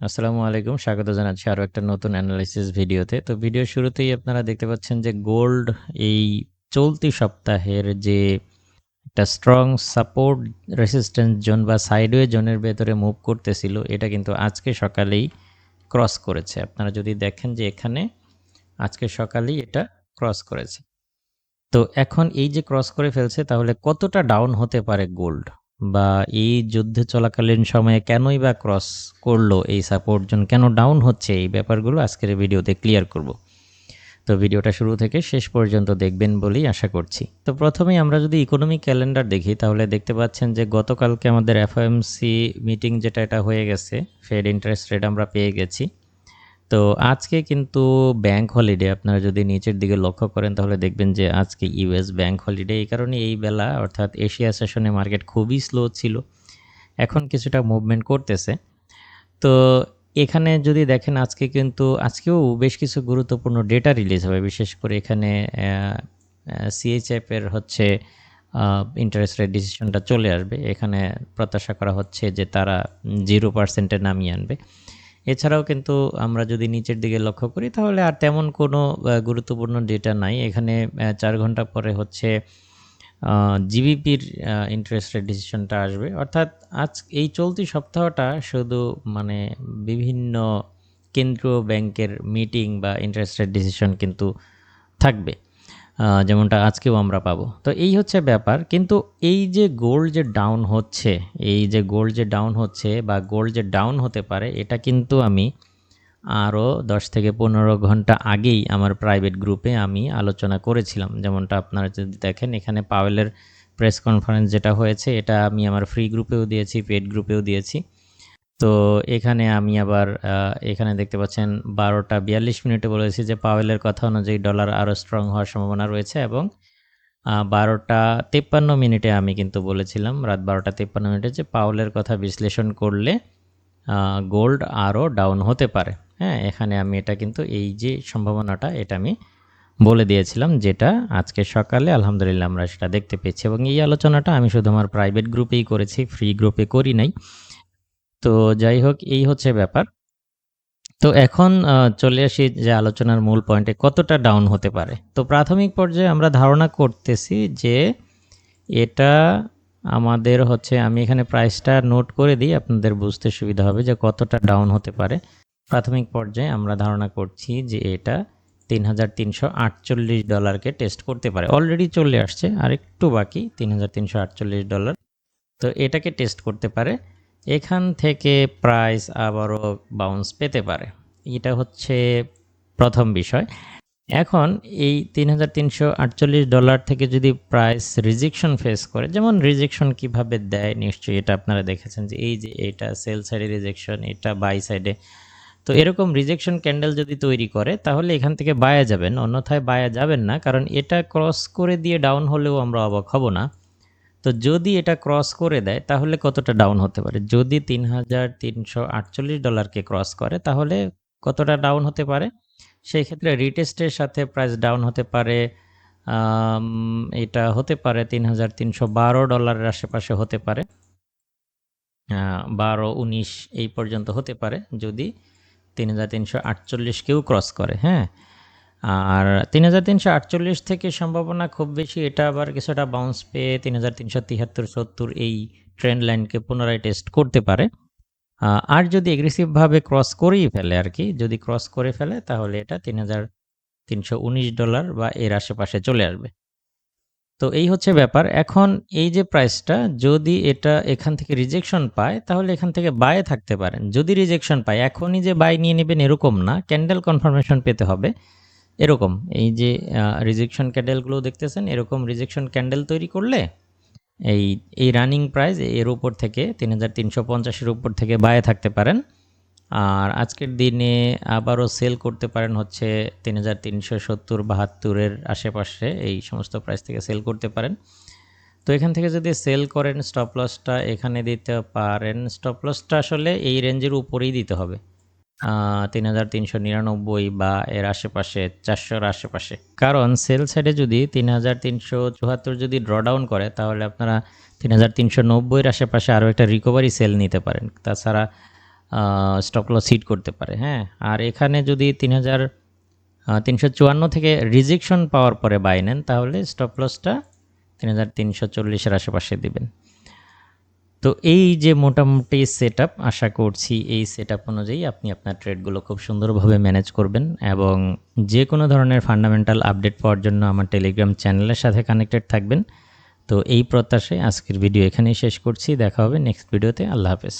আসসালামু আলাইকুম। স্বাগত জানাচ্ছি আরো একটা নতুন অ্যানালাইসিস ভিডিওতে। তো ভিডিওর শুরুতেই আপনারা দেখতে পাচ্ছেন যে গোল্ড এই চলতি সপ্তাহের যে একটা স্ট্রং সাপোর্ট রেসিস্ট্যান্স জোন বা সাইডওয়ে জোনের ভেতরে মুভ করতেছিল, এটা কিন্তু আজকে সকালেই ক্রস করেছে। আপনারা যদি দেখেন যে এখানে আজকে সকালেই এটা ক্রস করেছে। তো এখন এই যে ক্রস করে ফেলছে, তাহলে কতটা ডাউন হতে পারে গোল্ড? বা এই যুদ্ধে চলাকালীন সময়ে কেনই বা ক্রস করলো এই সাপোর্ট জোন, কেন ডাউন হচ্ছে, এই ব্যাপারগুলো আজকের ভিডিওতে ক্লিয়ার করব। তো ভিডিওটা শুরু থেকে শেষ পর্যন্ত দেখবেন বলেই আশা করছি। তো প্রথমেই আমরা যদি ইকোনমিক ক্যালেন্ডার দেখি, তাহলে দেখতে পাচ্ছেন যে গতকালকে আমাদের এফওএমসি মিটিং যেটা এটা হয়ে গেছে, ফেড ইন্টারেস্ট রেট আমরা পেয়ে গেছি। তো আজকে কিন্তু ব্যাংক হলিডে, আপনারা যদি নিচের দিকে লক্ষ্য করেন তাহলে দেখবেন যে আজকে ইউএস ব্যাংক হলিডে। এই কারণে এই বেলা অর্থাৎ এশিয়া সেশনে মার্কেট খুবই স্লো ছিল, এখন কিছুটা মুভমেন্ট করতেছে। তো এখানে যদি দেখেন আজকেও বেশ কিছু গুরুত্বপূর্ণ ডেটা রিলিজ হবে, বিশেষ করে এখানে সিএইচএফ এর হচ্ছে ইন্টারেস্ট রেট ডিসিশনটা চলে আসবে। এখানে প্রত্যাশা করা হচ্ছে যে তারা 0%-এ নামিয়ে আনবে। এছাড়াও কিন্তু আমরা যদি নিচের দিকে লক্ষ্য করি তাহলে আর তেমন কোনো গুরুত্বপূর্ণ ডেটা নাই। এখানে 4 ঘন্টা পরে হচ্ছে জিবিপির ইন্টারেস্ট রেট ডিসিশনটা আসবে। অর্থাৎ এই চলতি সপ্তাহটা শুধু মানে বিভিন্ন কেন্দ্রীয় ব্যাংকের মিটিং বা ইন্টারেস্ট রেট ডিসিশন কিন্তু থাকবে। যেমনটা আজকেও আমরা পাবো। তো এই হচ্ছে ব্যাপার। কিন্তু এই যে গোল্ড যে ডাউন হচ্ছে, বা গোল্ড যে ডাউন হতে পারে, এটা কিন্তু আমি আরও 10 থেকে 15 ঘন্টা আগেই আমার প্রাইভেট গ্রুপে আমি আলোচনা করেছিলাম। যেমনটা আপনারা যদি দেখেন, এখানে পাওয়েলের প্রেস কনফারেন্স যেটা হয়েছে, এটা আমি আমার ফ্রি গ্রুপেও দিয়েছি, পেড গ্রুপেও দিয়েছি। তো এখানে আমি আবার এখানে দেখতে পাচ্ছেন 12টা 42 মিনিটে বলেছি যে পাওয়েলের কথা অনুযায়ী ডলার আরও স্ট্রং হওয়ার সম্ভাবনা রয়েছে, এবং 12টা 53 মিনিটে আমি কিন্তু বলেছিলাম, রাত 12টা 53 মিনিটে, যে পাওয়েলের কথা বিশ্লেষণ করলে গোল্ড আরও ডাউন হতে পারে। হ্যাঁ, এখানে আমি এটা কিন্তু এই যে সম্ভাবনাটা, এটা আমি বলে দিয়েছিলাম, যেটা আজকে সকালে আলহামদুলিল্লাহ আমরা সেটা দেখতে পেয়েছি। এবং এই আলোচনাটা আমি শুধু আমার প্রাইভেট গ্রুপেই করেছি, ফ্রি গ্রুপে করি নাই। তো যাই হোক, এই হচ্ছে ব্যাপার। তো এখন চলে আসি যে আলোচনার মূল পয়েন্টে, কতটা ডাউন হতে পারে। তো প্রাথমিক পর্যায়ে আমরা ধারণা করতেছি যে এটা আমাদের হচ্ছে, আমি এখানে প্রাইসটা নোট করে দিই, আপনাদের বুঝতে সুবিধা হবে যে কতটা ডাউন হতে পারে। প্রাথমিক পর্যায়ে আমরা ধারণা করছি যে এটা $3,348 টেস্ট করতে পারে। অলরেডি চলে আসছে, আর একটু বাকি, $3,348। তো এটাকে টেস্ট করতে পারে। এখান থেকে প্রাইস আবারও বাউন্স পেতে পারে। এটা হচ্ছে প্রথম বিষয়। এখন এই $3,348 থেকে যদি প্রাইস রিজেকশন ফেস করে, যেমন রিজেকশন কিভাবে দেয় নিশ্চয়ই এটা আপনারা দেখেছেন, যে এই যে এটা সেল সাইডে রিজেকশন, এটা বাই সাইডে। তো এরকম রিজেকশন ক্যান্ডেল যদি তৈরি করে, তাহলে এখান থেকে বায়া যাবেন, অন্যথায় বায়া যাবেন না, কারণ এটা ক্রস করে দিয়ে ডাউন হলেও আমরা অবাক হব না। তো যদি এটা ক্রস করে দেয়, তাহলে কতটা ডাউন হতে পারে? যদি $3,348কে ক্রস করে, তাহলে কতটা ডাউন হতে পারে? সেই ক্ষেত্রে রিটেস্টের সাথে প্রাইস ডাউন হতে পারে, এটা হতে পারে $3,312 আশেপাশে হতে পারে, 12-19 এই পর্যন্ত হতে পারে, যদি 3,348কেও ক্রস করে। হ্যাঁ, আর 3,348 থেকে সম্ভাবনা খুব বেশি এটা আবার কিছুটা বাউন্স পেয়ে 3,373-70 এই ট্রেন্ড লাইনকে পুনরায় টেস্ট করতে পারে। আর যদি এগ্রেসিভভাবে ক্রস করেই ফেলে আর কি, যদি ক্রস করে ফেলে, তাহলে এটা $3,319 বা এর আশেপাশে চলে আসবে। তো এই হচ্ছে ব্যাপার। এখন এই যে প্রাইসটা, যদি এটা এখান থেকে রিজেকশন পায়, তাহলে এখান থেকে বায়ে থাকতে পারেন। যদি রিজেকশন পায়, এখনই যে বাই নিয়ে নেবেন এরকম না, ক্যান্ডেল কনফার্মেশন পেতে হবে। এরকম এই যে রিজেকশন ক্যান্ডেলগুলো দেখতেছেন, এরকম রিজেকশন ক্যান্ডেল তৈরি করলে এই রানিং প্রাইস এর উপর থেকে 3,350-এর উপর থেকে বায়ে থাকতে পারেন। আর আজকের দিনে আবারও সেল করতে পারেন হচ্ছে 3,370-72-এর আশেপাশে, এই সমস্ত প্রাইস থেকে সেল করতে পারেন। তো এখান থেকে যদি সেল করেন, স্টপ লসটা এখানে দিতে পারেন। স্টপ লসটা আসলে এই রেঞ্জের উপরেই দিতে হবে, 3,399 বা এর আশেপাশে, 400-র আশেপাশে। কারণ সেল সাইডে যদি 3,374 যদি ড্রডাউন করে, তাহলে আপনারা 3,390-এর আশেপাশে আরও একটা রিকভারি সেল নিতে পারেন। তাছাড়া স্টপ লস হিট করতে পারে। হ্যাঁ, আর এখানে যদি 3,354 থেকে রিজেকশন পাওয়ার পরে বাই নেন তাহলে স্টপ লসটা 3,340-এর আশেপাশে দিবেন। তো এই যে মোটামুটি সেটআপ, আশা করছি এই সেটআপ অনুযায়ী আপনি আপনার ট্রেডগুলো খুব সুন্দরভাবে ম্যানেজ করবেন এবং যে কোনো ধরনের ফান্ডামেন্টাল আপডেট পাওয়ার জন্য আমার টেলিগ্রাম চ্যানেলের সাথে কানেক্টেড থাকবেন। তো এই প্রত্যাশায় আজকের ভিডিও এখানেই শেষ করছি। দেখা হবে নেক্সট ভিডিওতে। আল্লাহ হাফেজ।